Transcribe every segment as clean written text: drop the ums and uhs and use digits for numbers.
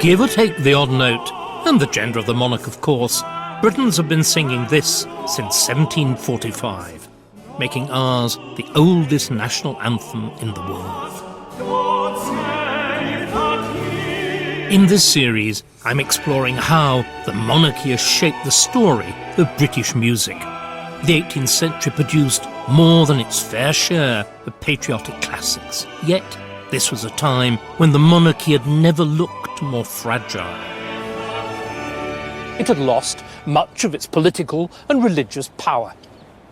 Give or take the odd note, and the gender of the monarch, of course, Britons have been singing this since 1745, making ours the oldest national anthem in the world. In this series, I'm exploring how the monarchy has shaped the story of British music. The 18th century produced more than its fair share of patriotic classics, yet this was a time when the monarchy had never looked more fragile. It had lost much of its political and religious power.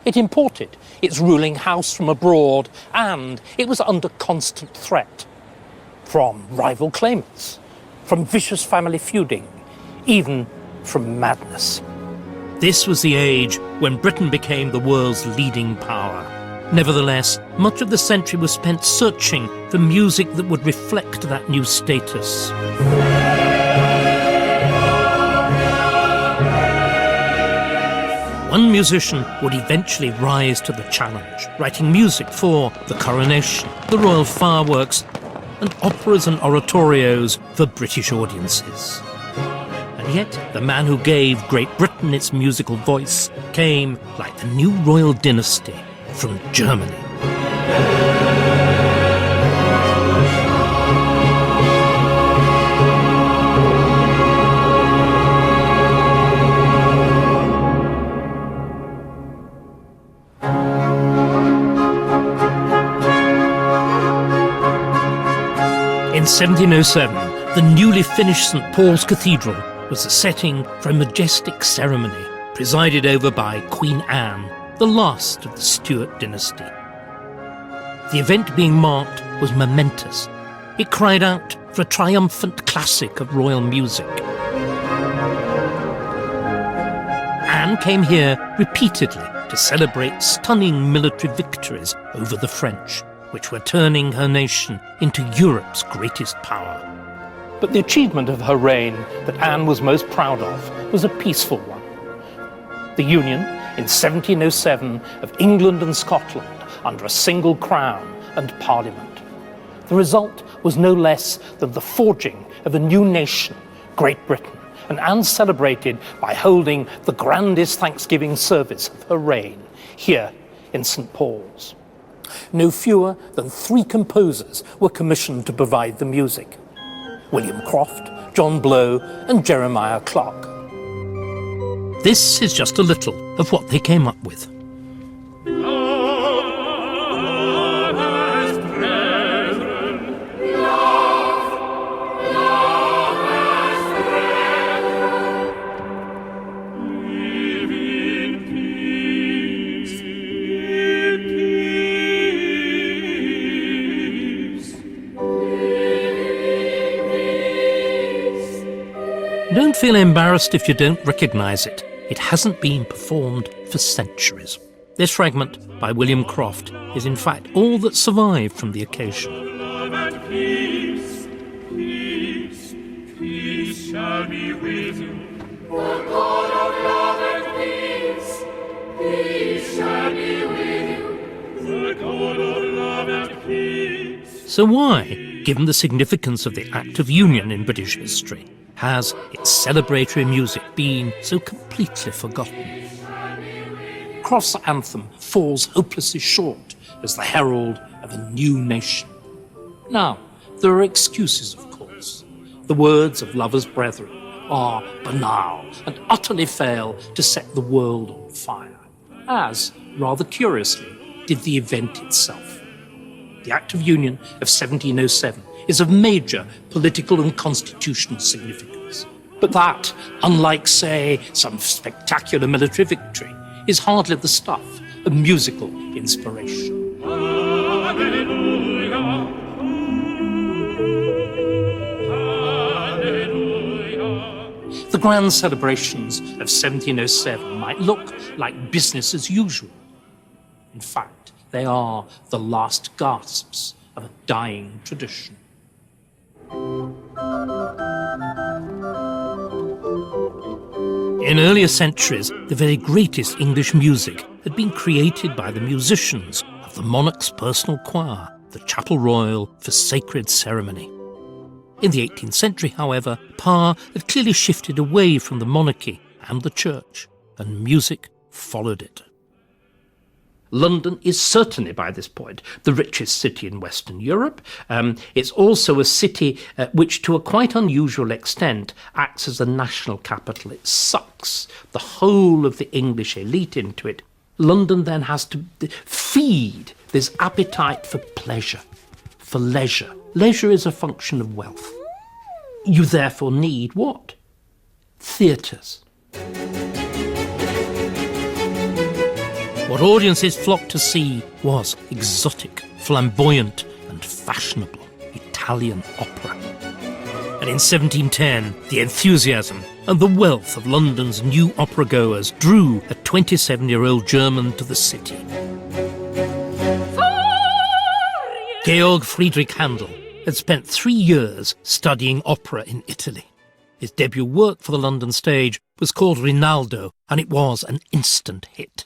It imported its ruling house from abroad, and it was under constant threat from rival claimants, from vicious family feuding, even from madness. This was the age when Britain became the world's leading power. Nevertheless, much of the century was spent searching for music that would reflect that new status. One musician would eventually rise to the challenge, writing music for the coronation, the royal fireworks, and operas and oratorios for British audiences. And yet, the man who gave Great Britain its musical voice came, like the new royal dynasty, from Germany. In 1707, the newly finished St. Paul's Cathedral was the setting for a majestic ceremony presided over by Queen Anne, the last of the Stuart dynasty. The event being marked was momentous. It cried out for a triumphant classic of royal music. Anne came here repeatedly to celebrate stunning military victories over the French, which were turning her nation into Europe's greatest power. But the achievement of her reign that Anne was most proud of was a peaceful one. The union in 1707 of England and Scotland under a single crown and parliament. The result was no less than the forging of a new nation, Great Britain, and Anne celebrated by holding the grandest Thanksgiving service of her reign here in St. Paul's. No fewer than 3 composers were commissioned to provide the music: William Croft, John Blow, and Jeremiah Clarke. This is just a little of what they came up with. Don't feel embarrassed if you don't recognise it. It hasn't been performed for centuries. This fragment by William Croft is in fact all that survived from the occasion. Love and peace, peace, peace shall be with you. The God of love and peace, peace shall be with you. The God of love and peace. So why, given the significance of the Act of Union in British history, has its celebratory music been so completely forgotten? Croft's anthem falls hopelessly short as the herald of a new nation. Now, there are excuses, of course. The words of lovers' brethren are banal and utterly fail to set the world on fire, as, rather curiously, did the event itself. The Act of Union of 1707 is of major political and constitutional significance. But that, unlike, say, some spectacular military victory, is hardly the stuff of musical inspiration. Hallelujah, hallelujah. The grand celebrations of 1707 might look like business as usual. In fact, they are the last gasps of a dying tradition. In earlier centuries, the very greatest English music had been created by the musicians of the monarch's personal choir, the Chapel Royal for Sacred Ceremony. In the 18th century, however, power had clearly shifted away from the monarchy and the church, and music followed it. London is certainly, by this point, the richest city in Western Europe. It's also a city which, to a quite unusual extent, acts as a national capital. It sucks the whole of the English elite into it. London then has to feed this appetite for pleasure, for leisure. Leisure is a function of wealth. You therefore need what? Theatres. What audiences flocked to see was exotic, flamboyant and fashionable Italian opera. And in 1710, the enthusiasm and the wealth of London's new opera-goers drew a 27-year-old German to the city. Georg Friedrich Handel had spent 3 years studying opera in Italy. His debut work for the London stage was called Rinaldo, and it was an instant hit.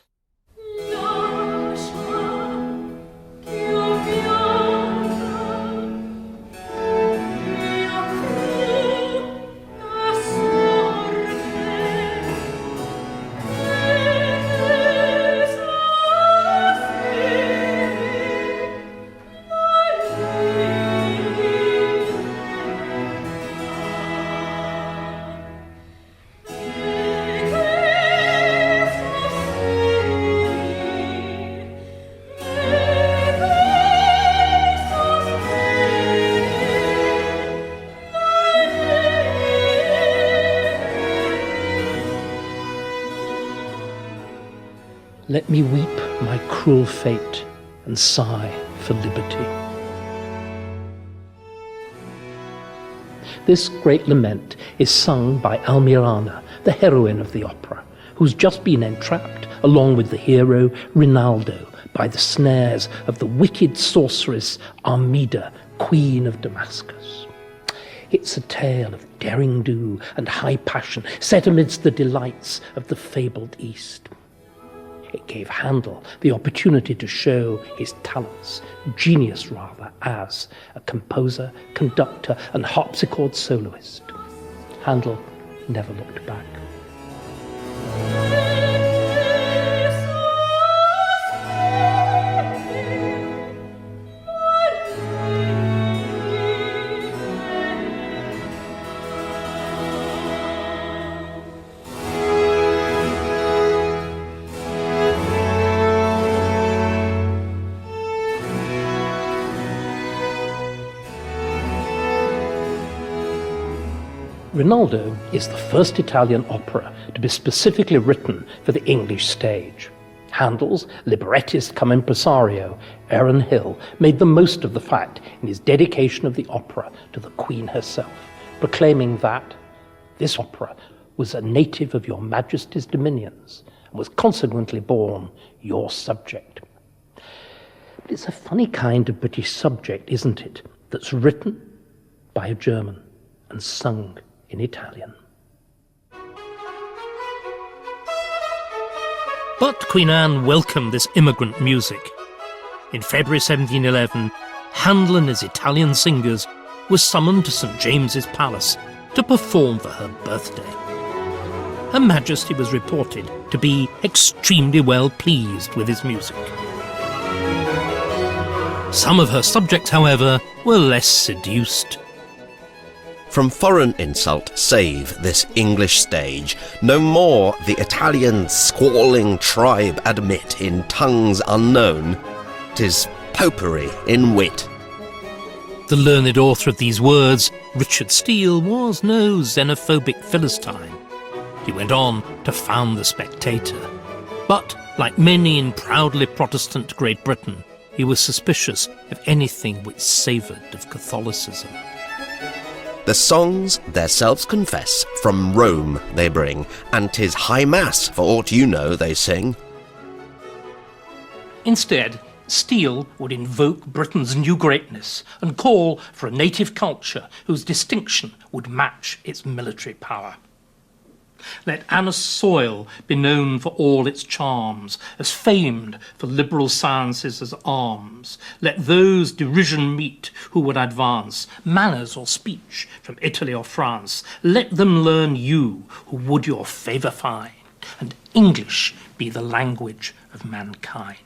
Let me weep my cruel fate and sigh for liberty. This great lament is sung by Almirana, the heroine of the opera, who's just been entrapped, along with the hero Rinaldo, by the snares of the wicked sorceress Armida, Queen of Damascus. It's a tale of derring-do and high passion set amidst the delights of the fabled East. It gave Handel the opportunity to show his talents, genius rather, as a composer, conductor and harpsichord soloist. Handel never looked back. Rinaldo is the first Italian opera to be specifically written for the English stage. Handel's librettist cum impresario, Aaron Hill, made the most of the fact in his dedication of the opera to the Queen herself, proclaiming that this opera was a native of your Majesty's dominions and was consequently born your subject. But it's a funny kind of British subject, isn't it, that's written by a German and sung in Italian. But Queen Anne welcomed this immigrant music. In February 1711, Handel and his Italian singers were summoned to St. James's Palace to perform for her birthday. Her Majesty was reported to be extremely well pleased with his music. Some of her subjects, however, were less seduced. From foreign insult save this English stage, no more the Italian squalling tribe admit in tongues unknown. 'Tis popery in wit. The learned author of these words, Richard Steele, was no xenophobic Philistine. He went on to found the Spectator. But, like many in proudly Protestant Great Britain, he was suspicious of anything which savoured of Catholicism. The songs theirselves confess from Rome they bring, and 'tis high mass for aught you know they sing. Instead, Steele would invoke Britain's new greatness and call for a native culture whose distinction would match its military power. Let Anna's soil be known for all its charms, as famed for liberal sciences as arms. Let those derision meet who would advance manners or speech from Italy or France. Let them learn you who would your favour find, and English be the language of mankind.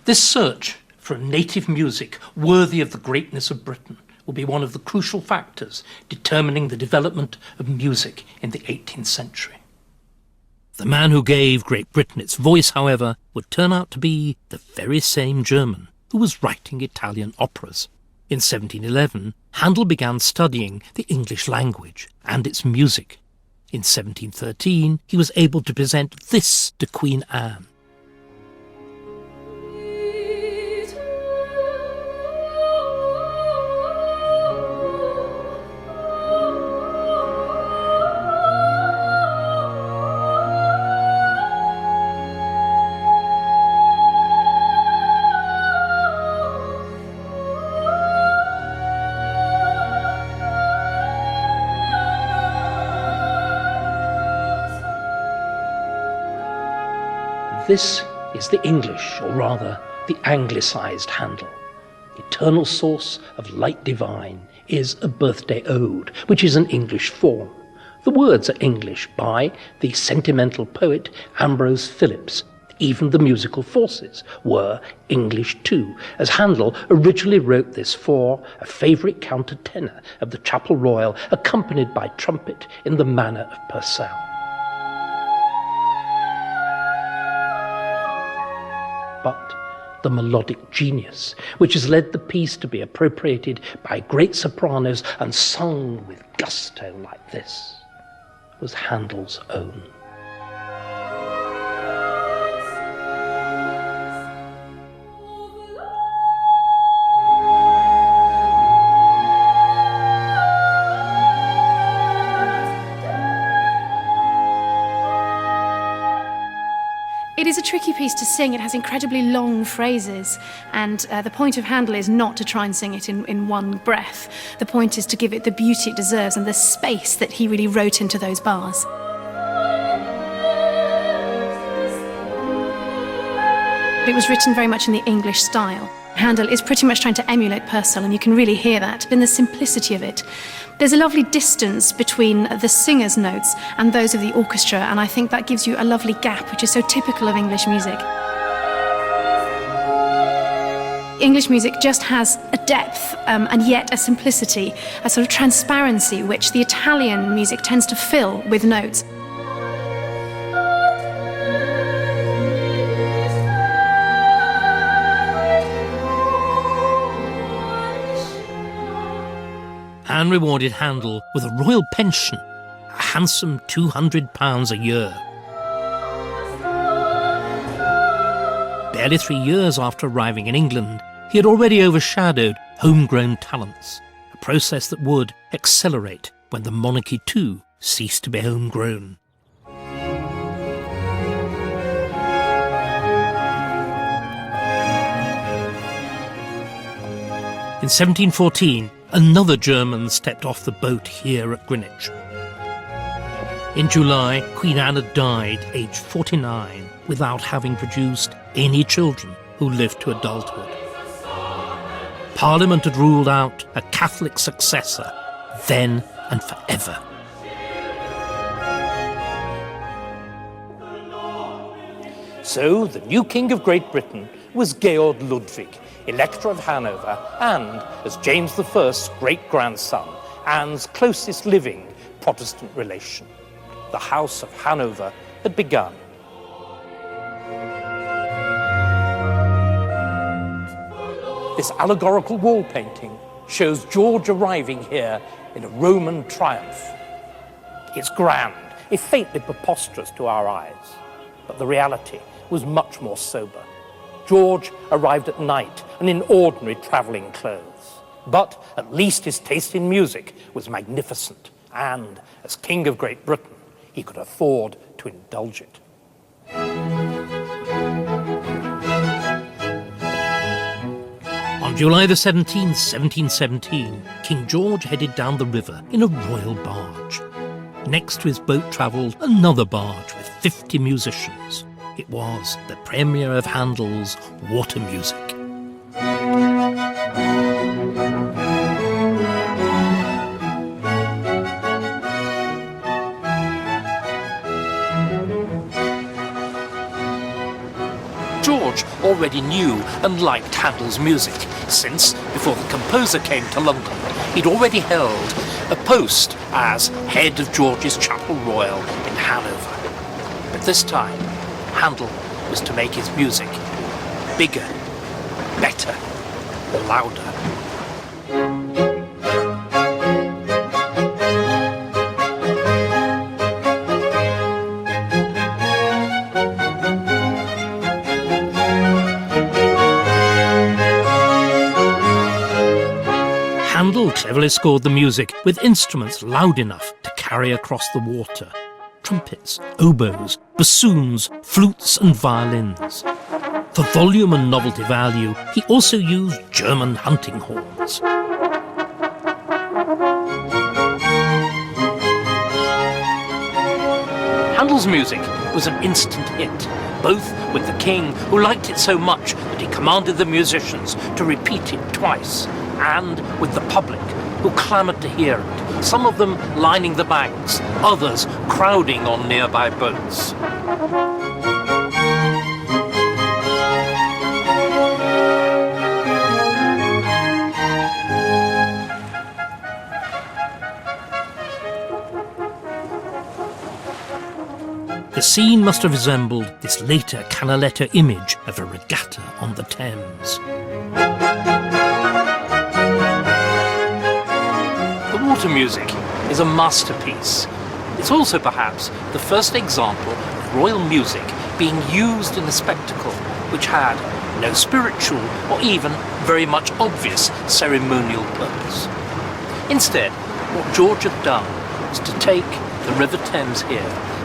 This search for a native music worthy of the greatness of Britain will be one of the crucial factors determining the development of music in the 18th century. The man who gave Great Britain its voice, however, would turn out to be the very same German who was writing Italian operas. In 1711, Handel began studying the English language and its music. In 1713, he was able to present this to Queen Anne. This is the English, or rather, the Anglicised Handel. Eternal source of light divine is a birthday ode, which is an English form. The words are English by the sentimental poet Ambrose Phillips. Even the musical forces were English too, as Handel originally wrote this for a favourite countertenor of the Chapel Royal, accompanied by trumpet in the manner of Purcell. But the melodic genius, which has led the piece to be appropriated by great sopranos and sung with gusto like this, was Handel's own. It is a tricky piece to sing. It has incredibly long phrases, and the point of Handel is not to try and sing it in one breath. The point is to give it the beauty it deserves and the space that he really wrote into those bars. It was written very much in the English style. Handel is pretty much trying to emulate Purcell, and you can really hear that in the simplicity of it. There's a lovely distance between the singer's notes and those of the orchestra, and I think that gives you a lovely gap, which is so typical of English music. English music just has a depth and yet a simplicity, a sort of transparency, which the Italian music tends to fill with notes. Anne rewarded Handel with a royal pension, a handsome £200 a year. Barely 3 years after arriving in England, he had already overshadowed homegrown talents, a process that would accelerate when the monarchy too ceased to be homegrown. In 1714, another German stepped off the boat here at Greenwich. In July, Queen Anne had died, aged 49, without having produced any children who lived to adulthood. Parliament had ruled out a Catholic successor, then and forever. So the new King of Great Britain was Georg Ludwig, Elector of Hanover, and, as James I's great-grandson, Anne's closest living Protestant relation. The House of Hanover had begun. This allegorical wall painting shows George arriving here in a Roman triumph. It's grand, if faintly preposterous to our eyes, but the reality was much more sober. George arrived at night and in ordinary travelling clothes. But at least his taste in music was magnificent, and as King of Great Britain, he could afford to indulge it. On July the 17th, 1717, King George headed down the river in a royal barge. Next to his boat travelled another barge with 50 musicians. It was the premiere of Handel's water music. George already knew and liked Handel's music, since, before the composer came to London, he'd already held a post as head of George's Chapel Royal in Hanover. But this time, Handel was to make his music bigger, better, louder. Handel cleverly scored the music with instruments loud enough to carry across the water. Trumpets, oboes, bassoons, flutes and violins. For volume and novelty value, he also used German hunting horns. Handel's music was an instant hit, both with the king, who liked it so much that he commanded the musicians to repeat it twice, and with the public, who clamoured to hear it, some of them lining the banks, others crowding on nearby boats. The scene must have resembled this later Canaletto image of a regatta on the Thames. The water music is a masterpiece. It's also perhaps the first example of royal music being used in a spectacle which had no spiritual or even very much obvious ceremonial purpose. Instead, what George had done was to take the River Thames here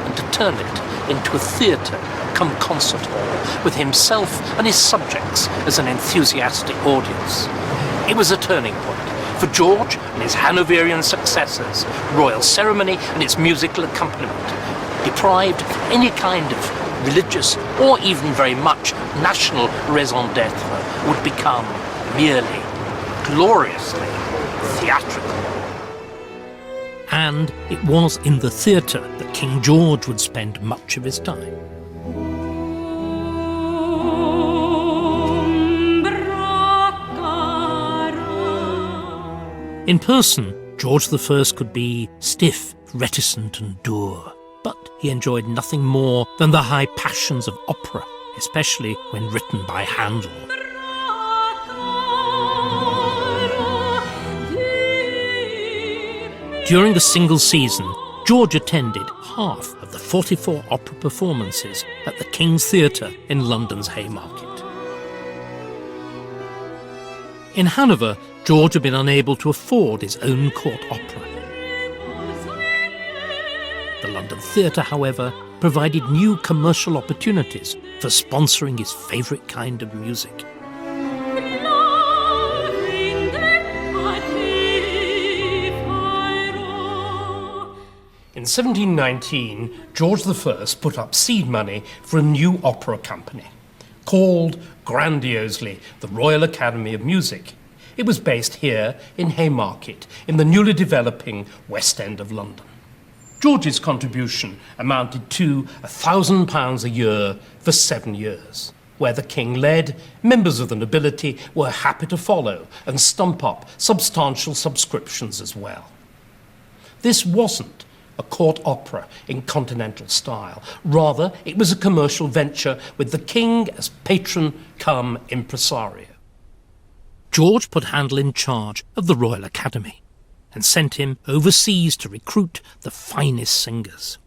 and to turn it into a theatre come concert hall with himself and his subjects as an enthusiastic audience. It was a turning point. For George and his Hanoverian successors, royal ceremony and its musical accompaniment, deprived of any kind of religious or even very much national raison d'être, would become merely gloriously theatrical. And it was in the theatre that King George would spend much of his time. In person, George I could be stiff, reticent and dour, but he enjoyed nothing more than the high passions of opera, especially when written by Handel. During a single season, George attended half of the 44 opera performances at the King's Theatre in London's Haymarket. In Hanover, George had been unable to afford his own court opera. The London Theatre, however, provided new commercial opportunities for sponsoring his favourite kind of music. In 1719, George I put up seed money for a new opera company, called grandiosely the Royal Academy of Music. It was based here in Haymarket, in the newly developing West End of London. George's contribution amounted to £1,000 a year for 7 years. Where the king led, members of the nobility were happy to follow and stump up substantial subscriptions as well. This wasn't a court opera in continental style. Rather, it was a commercial venture with the king as patron cum impresario. George put Handel in charge of the Royal Academy and sent him overseas to recruit the finest singers.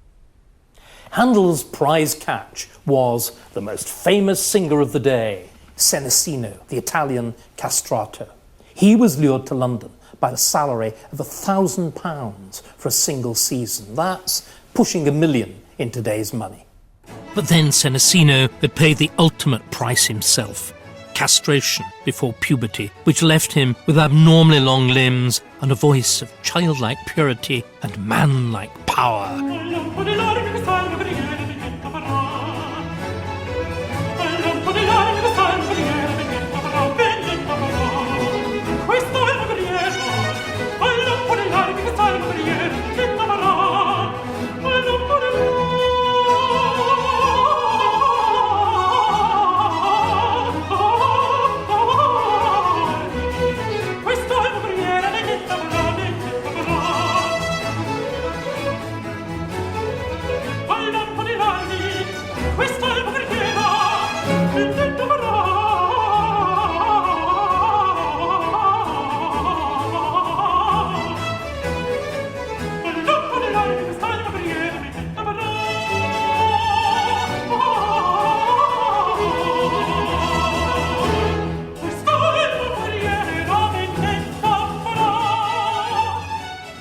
Handel's prize catch was the most famous singer of the day, Senesino, the Italian castrato. He was lured to London by the salary of £1,000 for a single season. That's pushing $1 million in today's money. But then Senesino had paid the ultimate price himself, castration before puberty, which left him with abnormally long limbs and a voice of childlike purity and manlike power.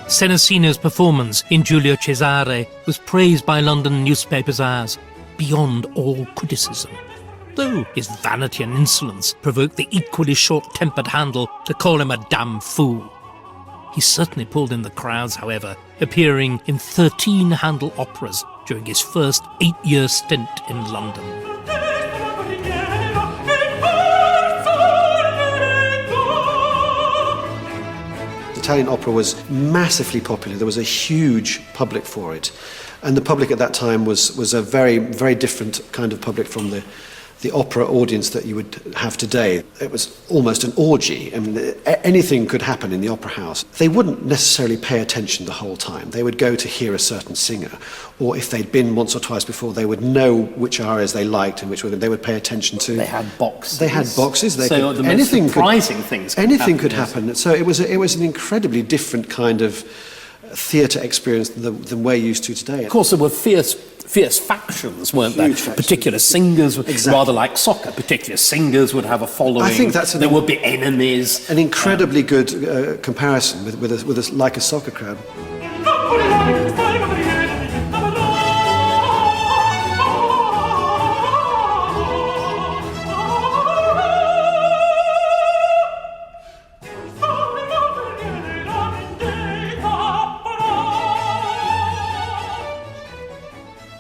Senesino's performance in Giulio Cesare was praised by London newspapers as beyond all criticism, though his vanity and insolence provoked the equally short-tempered Handel to call him a damn fool. He certainly pulled in the crowds, however, appearing in 13 Handel operas during his first 8-year stint in London. Italian opera was massively popular. There was a huge public for it. And the public at that time was a very, very different kind of public from the opera audience that you would have today. It was almost an orgy. I mean, anything could happen in the opera house. They wouldn't necessarily pay attention the whole time. They would go to hear a certain singer, or if they'd been once or twice before, they would know which arias they liked and which they would pay attention to. They had boxes. The most surprising things. Anything could happen. So it was an incredibly different kind of theatre experience than we're used to today. Of course, there were fierce factions, weren't there? Huge factions. Particular singers, Exactly. rather like soccer, particular singers would have a following. I think there would be enemies. An incredibly good comparison with like a soccer crowd.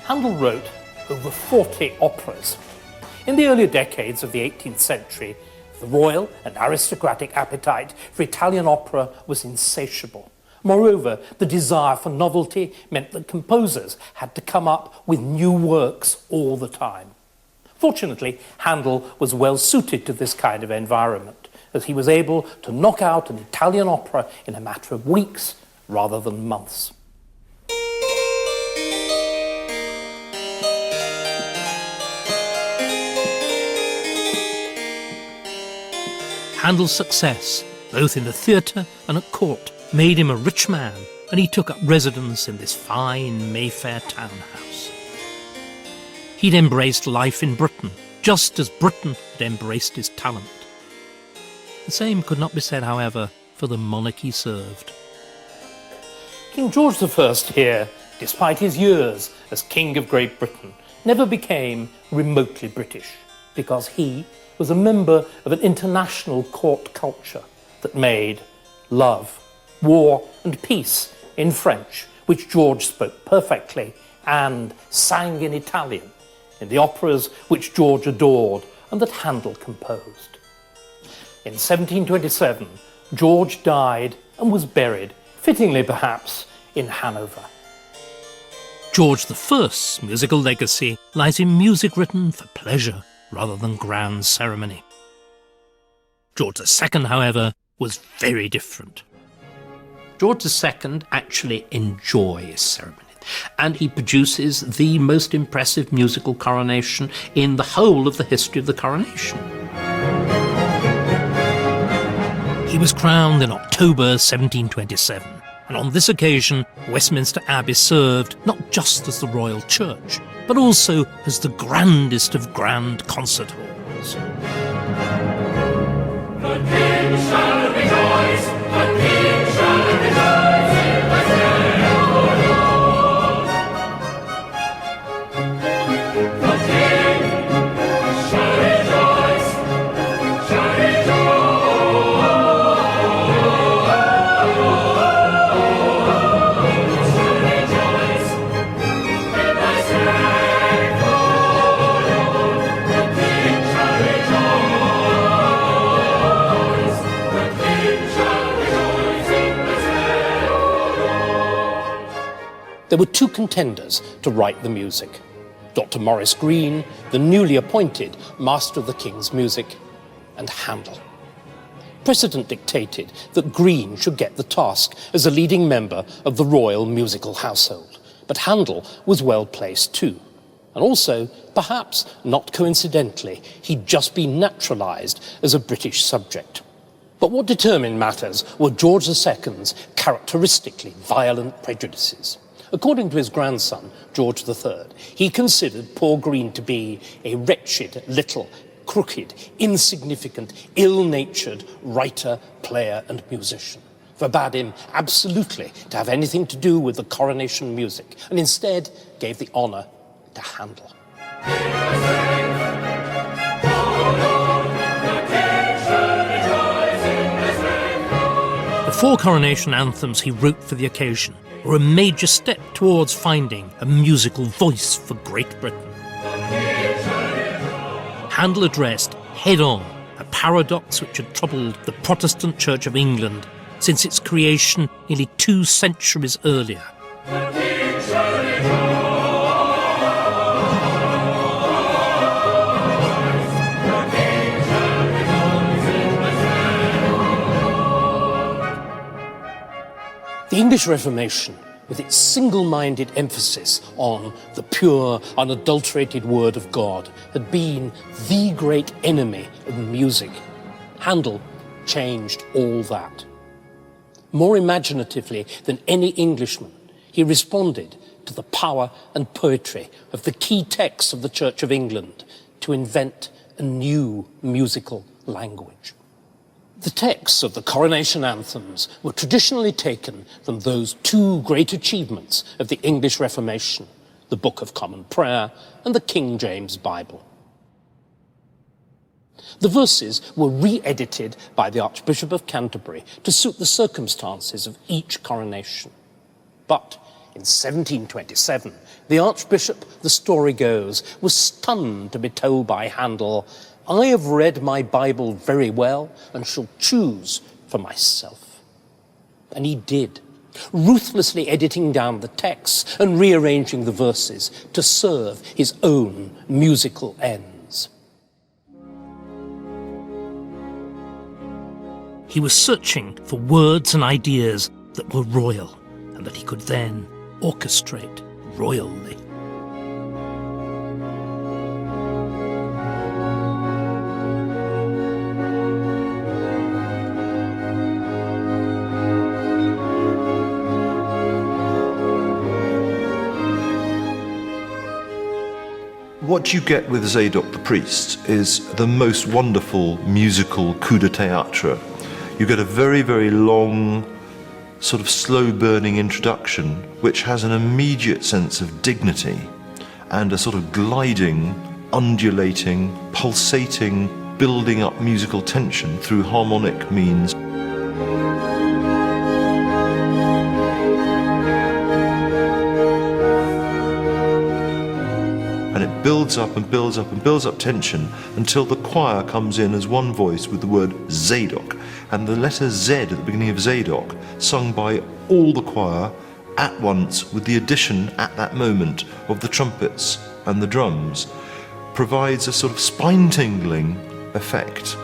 Handel wrote over 40 operas. In the earlier decades of the 18th century, the royal and aristocratic appetite for Italian opera was insatiable. Moreover, the desire for novelty meant that composers had to come up with new works all the time. Fortunately, Handel was well suited to this kind of environment, as he was able to knock out an Italian opera in a matter of weeks rather than months. Handel's success, both in the theatre and at court, made him a rich man, and he took up residence in this fine Mayfair townhouse. He'd embraced life in Britain, just as Britain had embraced his talent. The same could not be said, however, for the monarch he served. King George I here, despite his years as King of Great Britain, never became remotely British, because he was a member of an international court culture that made love, war and peace in French, which George spoke perfectly, and sang in Italian, in the operas which George adored and that Handel composed. In 1727, George died and was buried, fittingly perhaps, in Hanover. George I's musical legacy lies in music written for pleasure rather than grand ceremony. George II, however, was very different. George II actually enjoys ceremony, and he produces the most impressive musical coronation in the whole of the history of the coronation. He was crowned in October 1727, and on this occasion, Westminster Abbey served not just as the royal church, but also as the grandest of grand concert halls. The King shall rejoice, the King shall rejoice in the day of the Lord. The King shall rejoice, There were two contenders to write the music: Dr. Maurice Green, the newly appointed Master of the King's Music, and Handel. Precedent dictated that Green should get the task as a leading member of the royal musical household, but Handel was well placed too. And also, perhaps not coincidentally, he'd just been naturalised as a British subject. But what determined matters were George II's characteristically violent prejudices. According to his grandson, George III, he considered poor Green to be a wretched, little, crooked, insignificant, ill-natured writer, player and musician, forbade him absolutely to have anything to do with the coronation music, and instead gave the honour to Handel. The four coronation anthems he wrote for the occasion were a major step towards finding a musical voice for Great Britain. Handel addressed head-on a paradox which had troubled the Protestant Church of England since its creation nearly 2 centuries earlier. The English Reformation, with its single-minded emphasis on the pure, unadulterated Word of God, had been the great enemy of music. Handel changed all that. More imaginatively than any Englishman, he responded to the power and poetry of the key texts of the Church of England to invent a new musical language. The texts of the coronation anthems were traditionally taken from those two great achievements of the English Reformation, the Book of Common Prayer and the King James Bible. The verses were re-edited by the Archbishop of Canterbury to suit the circumstances of each coronation. But in 1727, the Archbishop, the story goes, was stunned to be told by Handel, "I have read my Bible very well and shall choose for myself." And he did, ruthlessly editing down the texts and rearranging the verses to serve his own musical ends. He was searching for words and ideas that were royal and that he could then orchestrate royally. What you get with Zadok the priest is the most wonderful musical coup de théâtre. You get a very, very long, sort of slow-burning introduction, which has an immediate sense of dignity and a sort of gliding, undulating, pulsating, building up musical tension through harmonic means. And it builds up and builds up and builds up tension until the choir comes in as one voice with the word Zadok, and the letter Z at the beginning of Zadok, sung by all the choir at once with the addition at that moment of the trumpets and the drums, provides a sort of spine-tingling effect.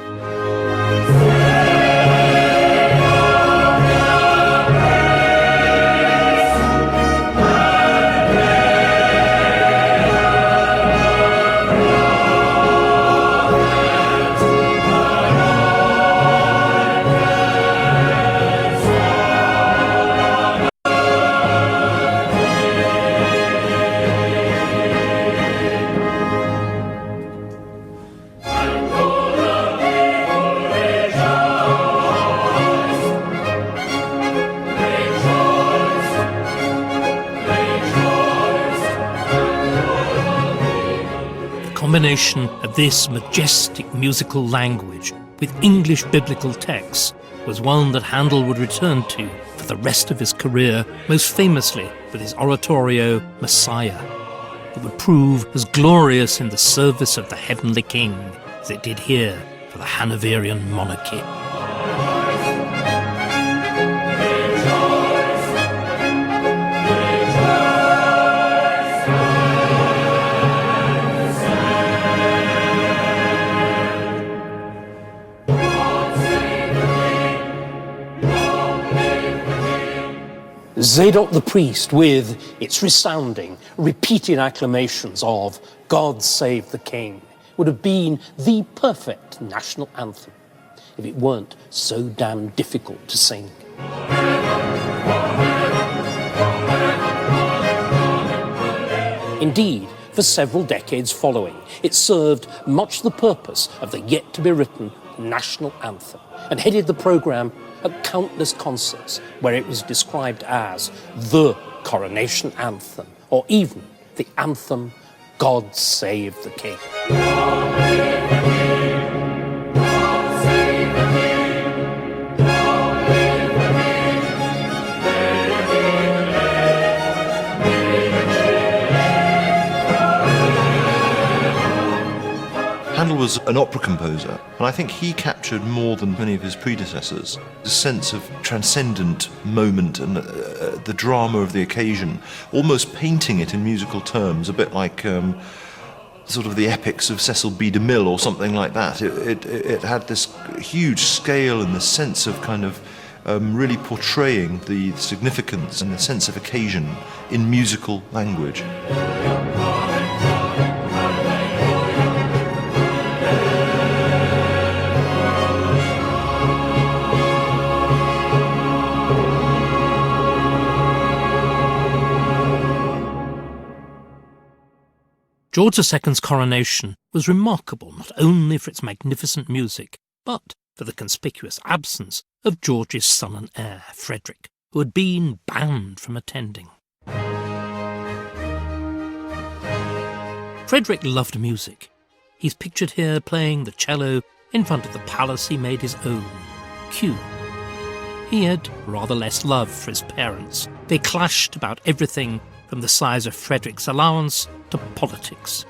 Combination of this majestic musical language with English biblical texts was one that Handel would return to for the rest of his career, most famously with his oratorio Messiah. It would prove as glorious in the service of the heavenly King as it did here for the Hanoverian monarchy. Rejoice, rejoice. Zadok the priest, with its resounding, repeated acclamations of God Save the King, would have been the perfect national anthem if it weren't so damn difficult to sing. Indeed, for several decades following, it served much the purpose of the yet-to-be-written national anthem and headed the programme at countless concerts where it was described as the coronation anthem, or even the anthem God Save the King. Handel was an opera composer, and I think he captured more than many of his predecessors a sense of transcendent moment and the drama of the occasion, almost painting it in musical terms, a bit like sort of the epics of Cecil B. DeMille or something like that. It had this huge scale and the sense of kind of really portraying the significance and the sense of occasion in musical language. George II's coronation was remarkable not only for its magnificent music, but for the conspicuous absence of George's son and heir, Frederick, who had been banned from attending. Frederick loved music. He's pictured here playing the cello in front of the palace he made his own, Kew. He had rather less love for his parents. They clashed about everything from the size of Frederick's allowance to politics.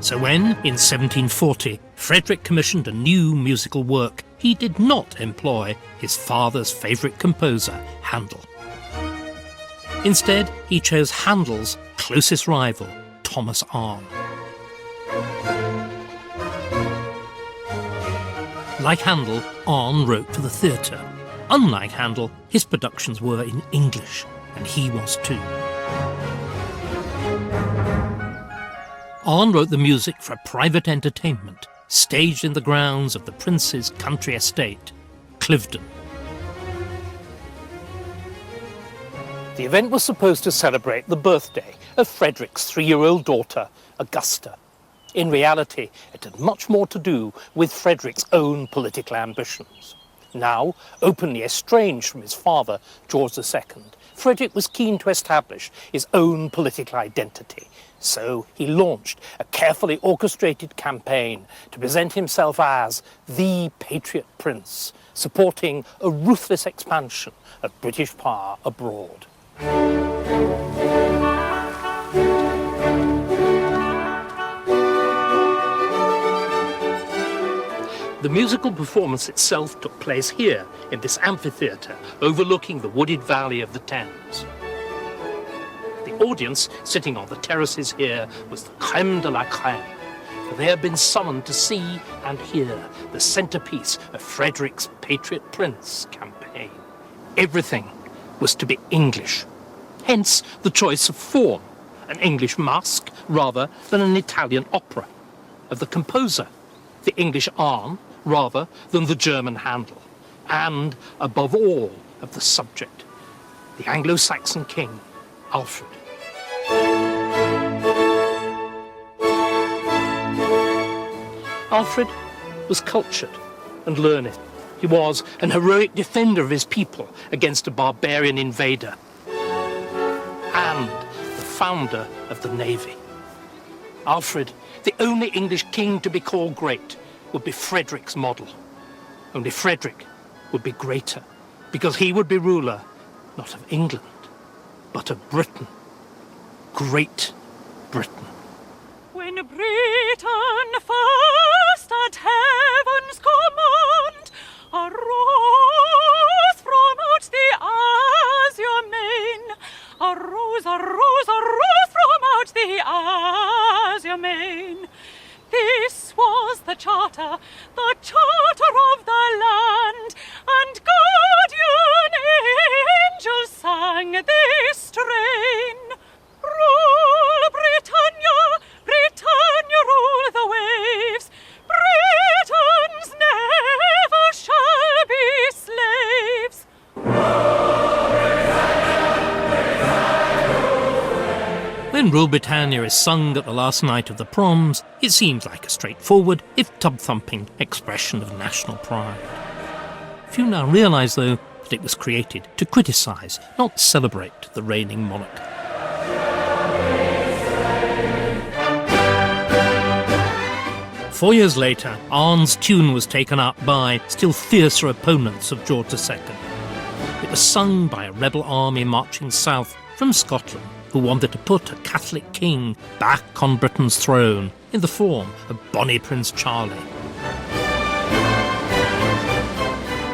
So when, in 1740, Frederick commissioned a new musical work, he did not employ his father's favourite composer, Handel. Instead, he chose Handel's closest rival, Thomas Arne. Like Handel, Arne wrote for the theatre. Unlike Handel, his productions were in English, and he was too. Arne wrote the music for a private entertainment staged in the grounds of the prince's country estate, Cliveden. The event was supposed to celebrate the birthday of Frederick's 3-year-old daughter, Augusta. In reality, it had much more to do with Frederick's own political ambitions. Now, openly estranged from his father, George II, Frederick was keen to establish his own political identity. So he launched a carefully orchestrated campaign to present himself as the Patriot Prince, supporting a ruthless expansion of British power abroad. The musical performance itself took place here, in this amphitheatre, overlooking the wooded valley of the Thames. The audience sitting on the terraces here was the crème de la crème, for they had been summoned to see and hear the centrepiece of Frederick's Patriot Prince campaign. Everything was to be English, hence the choice of form, an English masque rather than an Italian opera, of the composer, the English Arne rather than the German Handel, and, above all, of the subject, the Anglo-Saxon king, Alfred. Alfred was cultured and learned. He was an heroic defender of his people against a barbarian invader, and the founder of the Navy. Alfred, the only English king to be called great, would be Frederick's model. Only Frederick would be greater, because he would be ruler, not of England, but of Britain. Great Britain. When Britain first at heaven's command arose from out the azure main, arose from out the azure main. This was the charter of the land, and guardian angels sang this strain. Rule, Britannia, Britannia, rule the waves. Britons never shall be slaves. When Rule Britannia is sung at the last night of the proms, it seems like a straightforward, if tub-thumping, expression of national pride. Few now realise, though, that it was created to criticise, not celebrate the reigning monarch. Four years later, Arne's tune was taken up by still fiercer opponents of George II. It was sung by a rebel army marching south from Scotland, who wanted to put a Catholic king back on Britain's throne in the form of Bonnie Prince Charlie.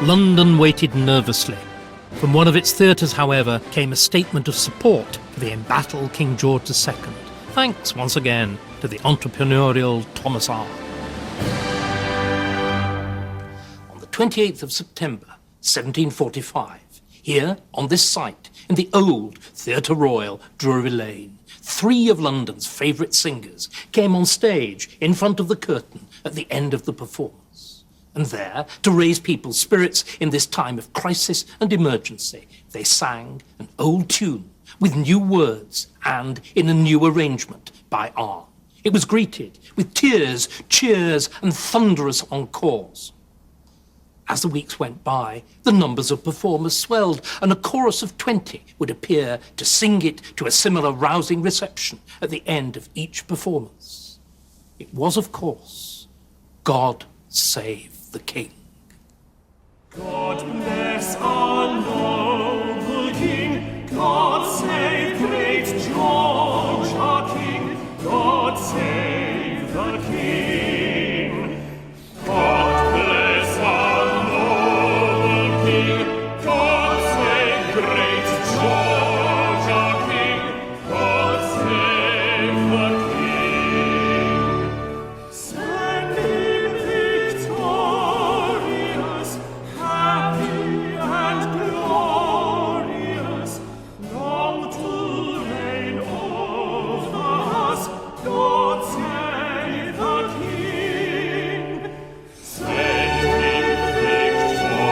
London waited nervously. From one of its theatres, however, came a statement of support for the embattled King George II, thanks once again to the entrepreneurial Thomas Arne. On the 28th of September, 1745, here, on this site, in the old Theatre Royal, Drury Lane, three of London's favourite singers came on stage in front of the curtain at the end of the performance. And there, to raise people's spirits in this time of crisis and emergency, they sang an old tune with new words and in a new arrangement by Arne. It was greeted with tears, cheers and thunderous encores. As the weeks went by, the numbers of performers swelled, and a chorus of 20 would appear to sing it to a similar rousing reception at the end of each performance. It was, of course, God Save the King. God bless our noble King. God save great George our King. God save the King. God bless our noble King. God save great George our King. God save the King. Send him victorious, happy and glorious, long to reign over us. God save the King. Send him victorious,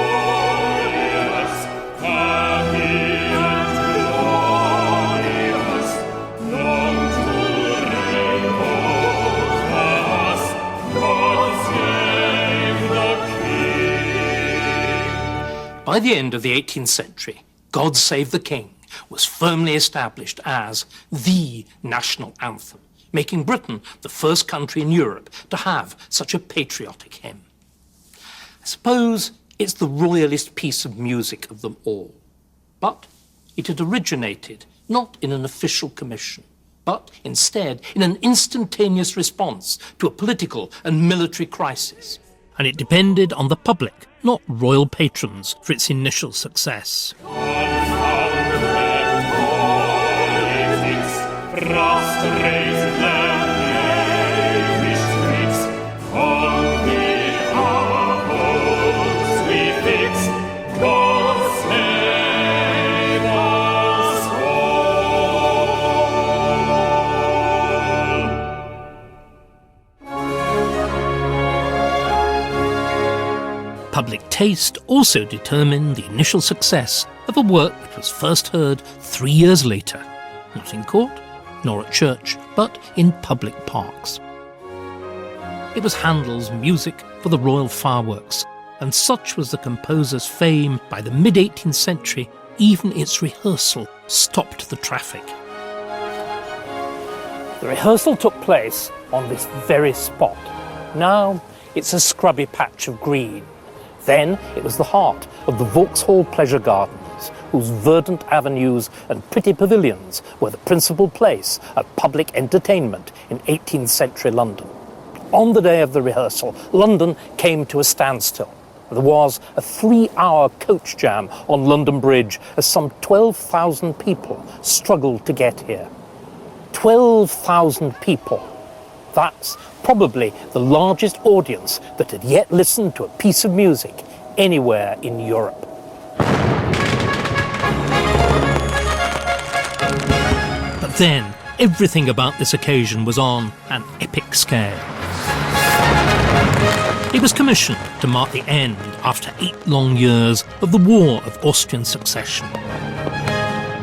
happy and glorious, long to reign over us. God save the King. By the end of the 18th century, God Save the King was firmly established as the national anthem, making Britain the first country in Europe to have such a patriotic hymn. I suppose it's the royalist piece of music of them all, but it had originated not in an official commission, but instead in an instantaneous response to a political and military crisis. And it depended on the public, not royal patrons, for its initial success. Prostrate the navy streets, on the our hopes we fix. God save us all. Public taste also determined the initial success of a work which was first heard 3 years later, not in court, nor at church, but in public parks. It was Handel's music for the royal fireworks, and such was the composer's fame by the mid-18th century, even its rehearsal stopped the traffic. The rehearsal took place on this very spot. Now it's a scrubby patch of green. Then it was the heart of the Vauxhall Pleasure Gardens, whose verdant avenues and pretty pavilions were the principal place of public entertainment in 18th century London. On the day of the rehearsal, London came to a standstill. There was a 3-hour coach jam on London Bridge as some 12,000 people struggled to get here. 12,000 people. That's probably the largest audience that had yet listened to a piece of music anywhere in Europe. But then, everything about this occasion was on an epic scale. It was commissioned to mark the end, after 8 long years, of the War of Austrian Succession.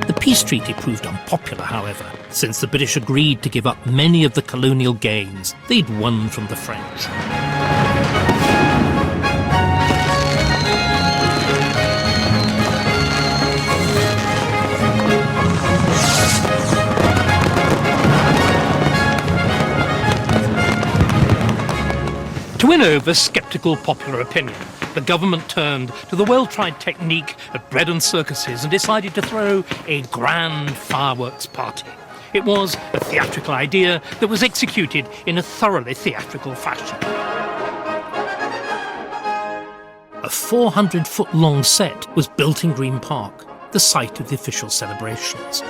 The peace treaty proved unpopular, however, since the British agreed to give up many of the colonial gains they'd won from the French. To win over sceptical popular opinion, the government turned to the well-tried technique of bread and circuses and decided to throw a grand fireworks party. It was a theatrical idea that was executed in a thoroughly theatrical fashion. A 400-foot-long set was built in Green Park, the site of the official celebrations.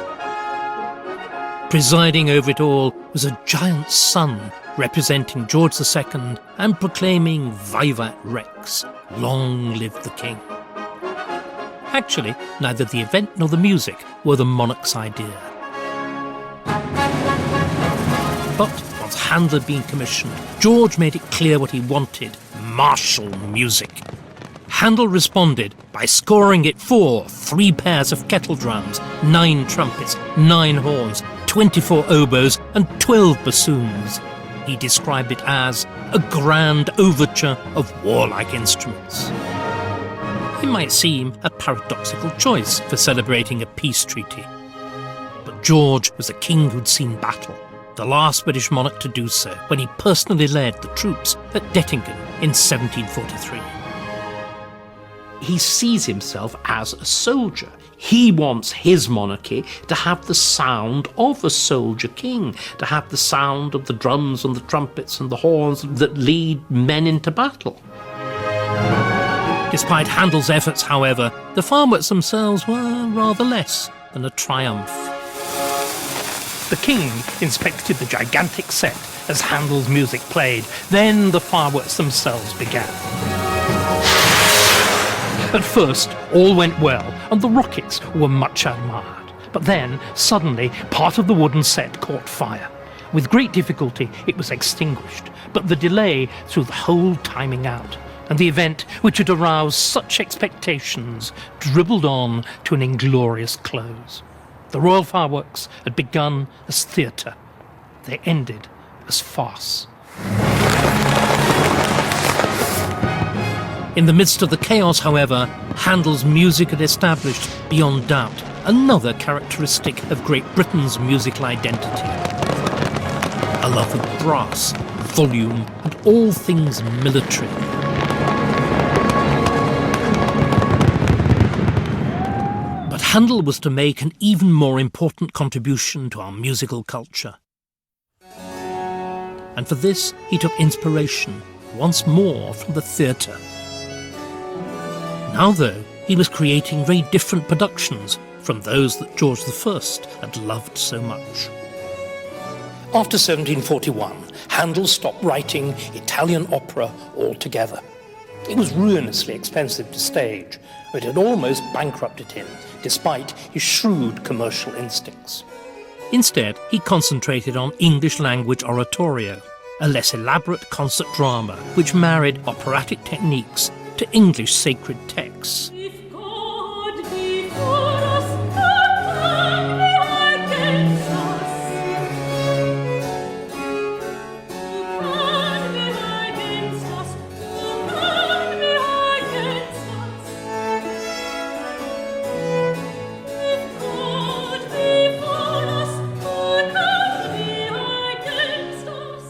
Presiding over it all was a giant sun representing George II and proclaiming Vivat Rex, long live the king. Actually, neither the event nor the music were the monarch's idea. But once Handel had been commissioned, George made it clear what he wanted: martial music. Handel responded by scoring it for 3 pairs of kettle drums, 9 trumpets, 9 horns, 24 oboes and 12 bassoons. He described it as a grand overture of warlike instruments. It might seem a paradoxical choice for celebrating a peace treaty. But George was a king who'd seen battle, the last British monarch to do so when he personally led the troops at Dettingen in 1743. He sees himself as a soldier. He wants his monarchy to have the sound of a soldier king, to have the sound of the drums and the trumpets and the horns that lead men into battle. Despite Handel's efforts, however, the fireworks themselves were rather less than a triumph. The king inspected the gigantic set as Handel's music played. Then the fireworks themselves began. At first, all went well, and the rockets were much admired. But then, suddenly, part of the wooden set caught fire. With great difficulty, it was extinguished, but the delay threw the whole timing out, and the event, which had aroused such expectations, dribbled on to an inglorious close. The royal fireworks had begun as theatre. They ended as farce. In the midst of the chaos, however, Handel's music had established, beyond doubt, another characteristic of Great Britain's musical identity: a love of brass, volume, and all things military. But Handel was to make an even more important contribution to our musical culture. And for this, he took inspiration once more from the theatre. Now, though, he was creating very different productions from those that George I had loved so much. After 1741, Handel stopped writing Italian opera altogether. It was ruinously expensive to stage, but it had almost bankrupted him, despite his shrewd commercial instincts. Instead, he concentrated on English-language oratorio, a less elaborate concert drama which married operatic techniques to English sacred texts. If God be for us, who can be against us? Who can be against us? Who can be against us? If God be for us, who can be against us?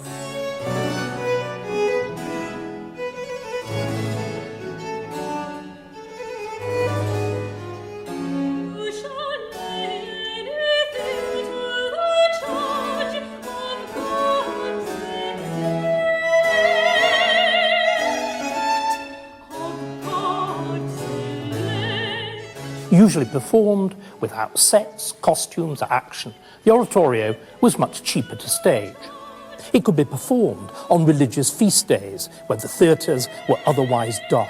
Who shall lay anything to the charge of God's elect? Of God's elect? Usually performed without sets, costumes, or action, the oratorio was much cheaper to stage. It could be performed on religious feast days when the theatres were otherwise dark.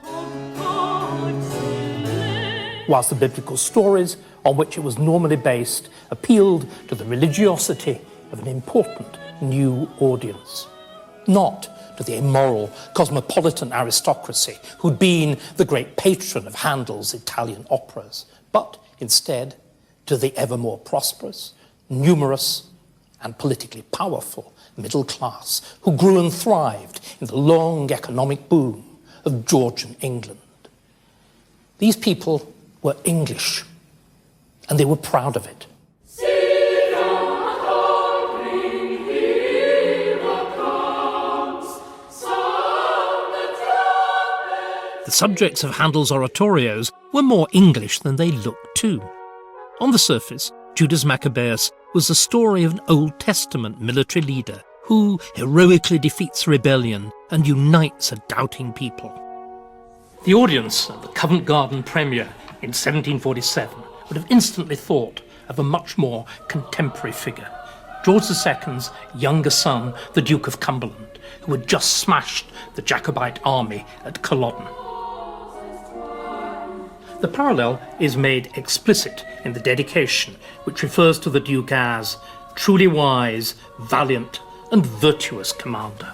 Of God's elect? Whilst the biblical stories on which it was normally based, appealed to the religiosity of an important new audience, not to the immoral cosmopolitan aristocracy who'd been the great patron of Handel's Italian operas, but instead to the ever more prosperous, numerous, and politically powerful middle class who grew and thrived in the long economic boom of Georgian England. These people were English, and they were proud of it. The subjects of Handel's oratorios were more English than they looked too. On the surface, Judas Maccabeus was the story of an Old Testament military leader who heroically defeats rebellion and unites a doubting people. The audience at the Covent Garden premiere in 1747 would have instantly thought of a much more contemporary figure, George II's younger son, the Duke of Cumberland, who had just smashed the Jacobite army at Culloden. The parallel is made explicit in the dedication, which refers to the Duke as truly wise, valiant, and virtuous commander.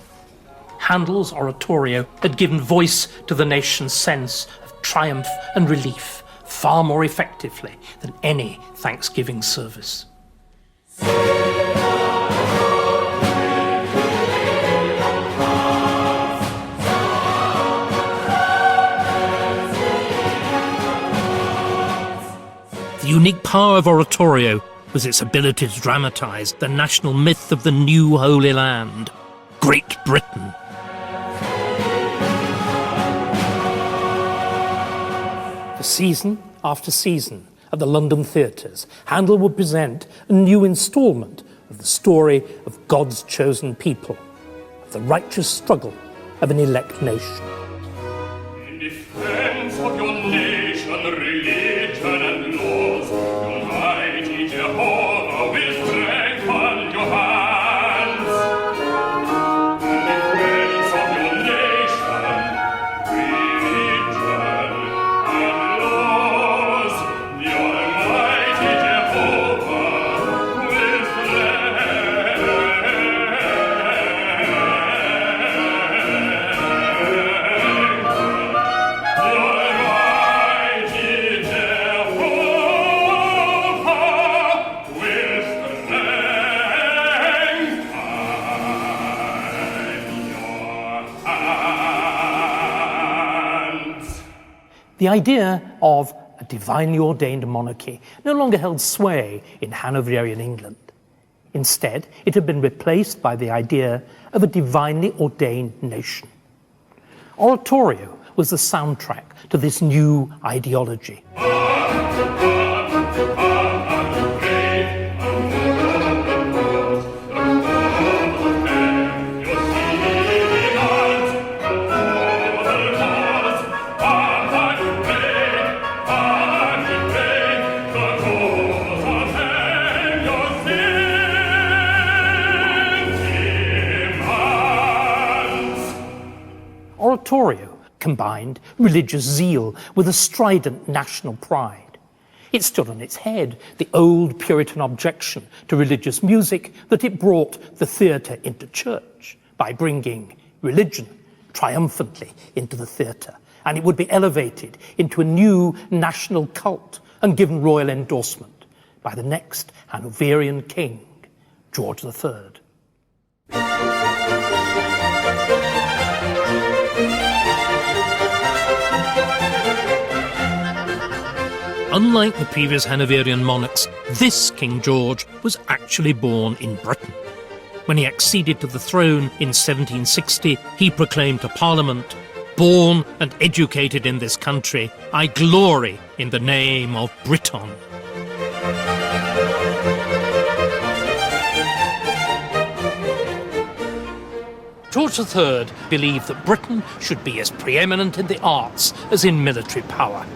Handel's oratorio had given voice to the nation's sense of triumph and relief far more effectively than any Thanksgiving service. The unique power of oratorio was its ability to dramatise the national myth of the new Holy Land, Great Britain. For season after season at the London theatres, Handel would present a new instalment of the story of God's chosen people, of the righteous struggle of an elect nation. In defense of your nation, religion and laws, your mighty Jehovah will strengthen your hands. In defense of your nation, religion and laws, the almighty Jehovah will The idea of a divinely ordained monarchy no longer held sway in Hanoverian England. Instead, it had been replaced by the idea of a divinely ordained nation. Oratorio was the soundtrack to this new ideology. Oratorio combined religious zeal with a strident national pride. It stood on its head the old Puritan objection to religious music that it brought the theatre into church by bringing religion triumphantly into the theatre, and it would be elevated into a new national cult and given royal endorsement by the next Hanoverian king, George III. Unlike the previous Hanoverian monarchs, this King George was actually born in Britain. When he acceded to the throne in 1760, he proclaimed to Parliament, "Born and educated in this country, I glory in the name of Briton." George III believed that Britain should be as preeminent in the arts as in military power.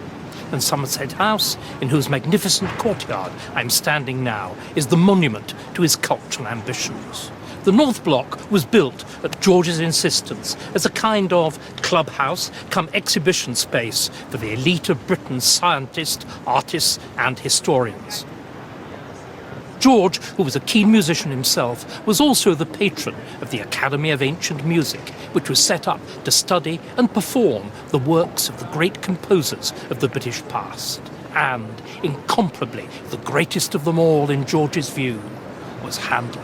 And Somerset House, in whose magnificent courtyard I'm standing now, is the monument to his cultural ambitions. The North Block was built at George's insistence as a kind of clubhouse come exhibition space for the elite of Britain's scientists, artists and historians. George, who was a keen musician himself, was also the patron of the Academy of Ancient Music, which was set up to study and perform the works of the great composers of the British past. And, incomparably, the greatest of them all in George's view was Handel.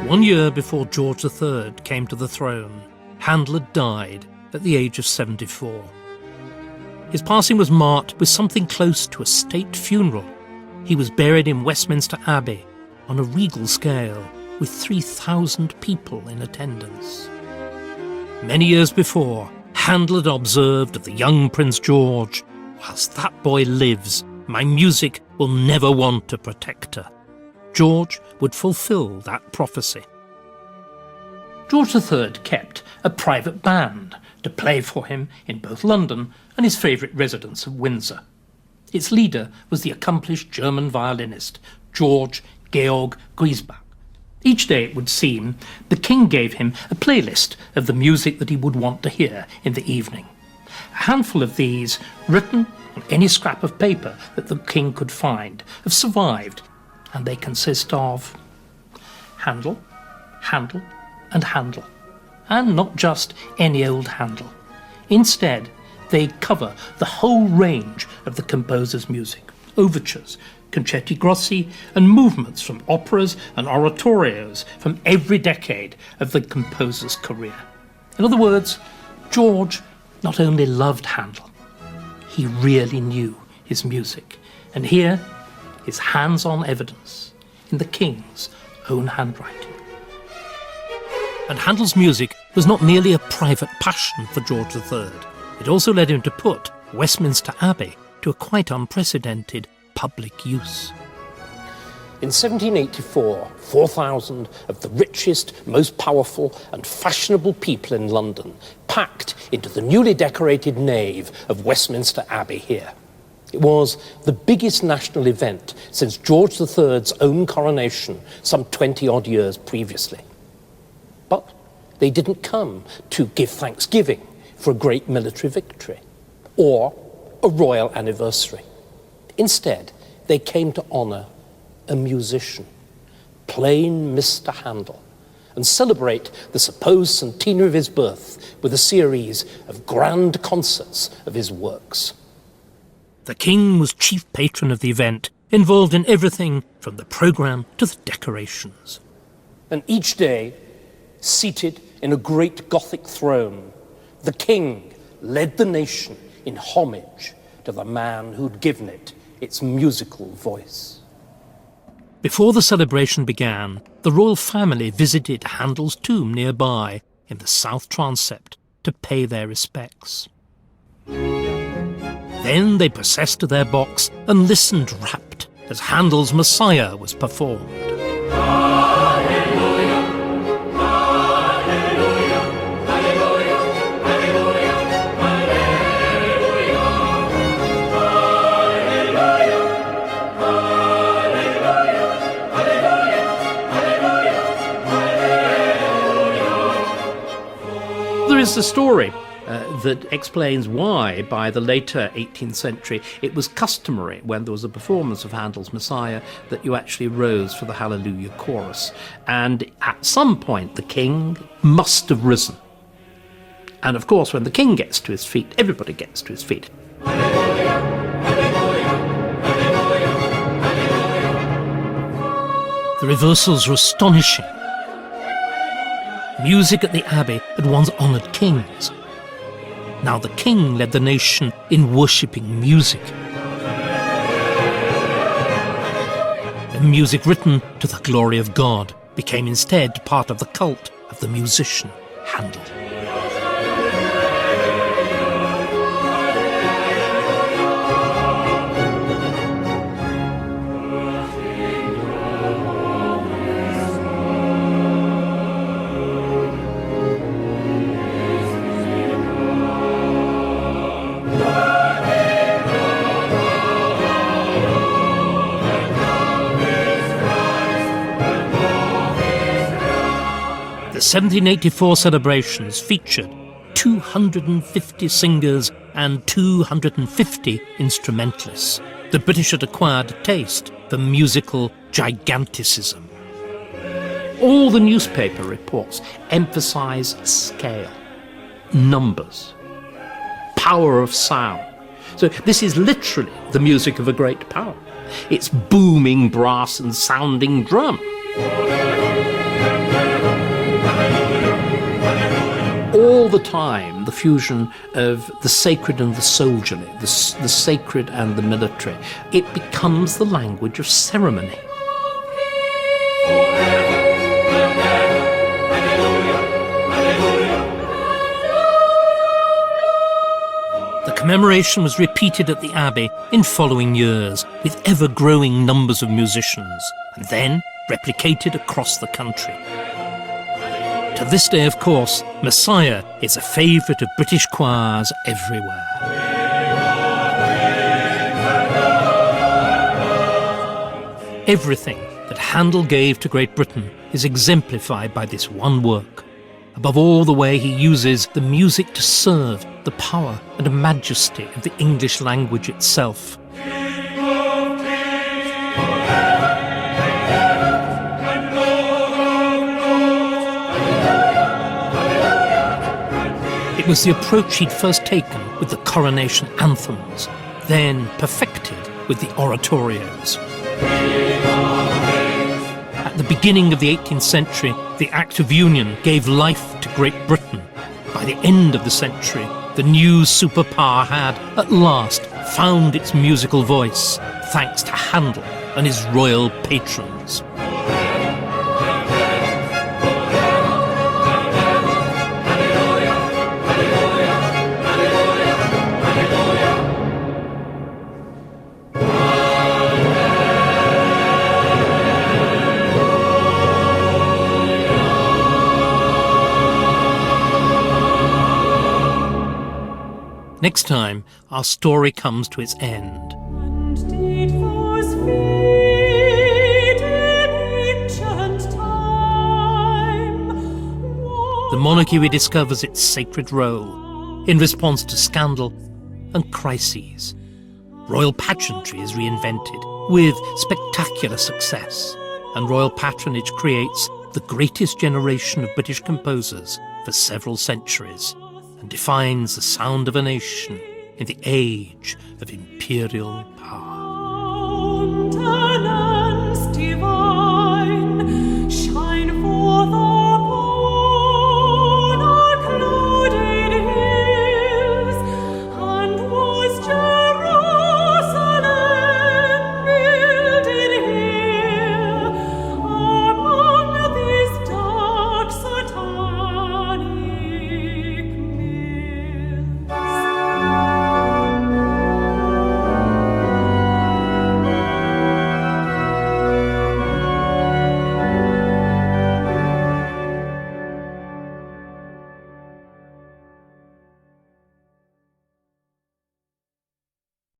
One year before George III came to the throne, Handel had died at the age of 74. His passing was marked with something close to a state funeral. He was buried in Westminster Abbey on a regal scale with 3,000 people in attendance. Many years before, Handel had observed of the young Prince George, "Whilst that boy lives, my music will never want a protector." George would fulfil that prophecy. George III kept a private band to play for him in both London and his favourite residence of Windsor. Its leader was the accomplished German violinist Georg Georg Griesbach. Each day, it would seem, the king gave him a playlist of the music that he would want to hear in the evening. A handful of these, written on any scrap of paper that the king could find, have survived, and they consist of Handel, Handel and Handel. And not just any old Handel. Instead, they cover the whole range of the composer's music, overtures, concerti grossi, and movements from operas and oratorios from every decade of the composer's career. In other words, George not only loved Handel, he really knew his music. And here is hands-on evidence in the king's own handwriting. And Handel's music was not merely a private passion for George III. It also led him to put Westminster Abbey to a quite unprecedented public use. In 1784, 4,000 of the richest, most powerful and fashionable people in London packed into the newly decorated nave of Westminster Abbey here. It was the biggest national event since George III's own coronation some 20-odd years previously. But they didn't come to give thanksgiving for a great military victory or a royal anniversary. Instead, they came to honour a musician, plain Mr. Handel, and celebrate the supposed centenary of his birth with a series of grand concerts of his works. The king was chief patron of the event, involved in everything from the programme to the decorations. And each day, seated in a great Gothic throne, the king led the nation in homage to the man who'd given it its musical voice. Before the celebration began, the royal family visited Handel's tomb nearby in the south transept to pay their respects. Then they processed to their box and listened rapt as Handel's Messiah was performed. There is a story that explains why, by the later 18th century, it was customary, when there was a performance of Handel's Messiah, that you actually rose for the Hallelujah chorus. And at some point, the king must have risen. And of course, when the king gets to his feet, everybody gets to his feet. The reversals are astonishing. Music at the Abbey had once honoured kings. Now the king led the nation in worshipping music. The music written to the glory of God became instead part of the cult of the musician Handel. The 1784 celebrations featured 250 singers and 250 instrumentalists. The British had acquired a taste for musical giganticism. All the newspaper reports emphasise scale, numbers, power of sound. So this is literally the music of a great power. It's booming brass and sounding drum. All the time, the fusion of the sacred and the soldierly, the sacred and the military. It becomes the language of ceremony. The commemoration was repeated at the Abbey in following years with ever-growing numbers of musicians, and then replicated across the country. To this day, of course, Messiah is a favourite of British choirs everywhere. Everything that Handel gave to Great Britain is exemplified by this one work. Above all, the way he uses the music to serve the power and majesty of the English language itself. It was the approach he'd first taken with the coronation anthems, then perfected with the oratorios. At the beginning of the 18th century, the Act of Union gave life to Great Britain. By the end of the century, the new superpower had, at last, found its musical voice, thanks to Handel and his royal patrons. Next time, our story comes to its end. The monarchy rediscovers its sacred role in response to scandal and crises. Royal pageantry is reinvented with spectacular success, and royal patronage creates the greatest generation of British composers for several centuries, and defines the sound of a nation in the age of imperial power.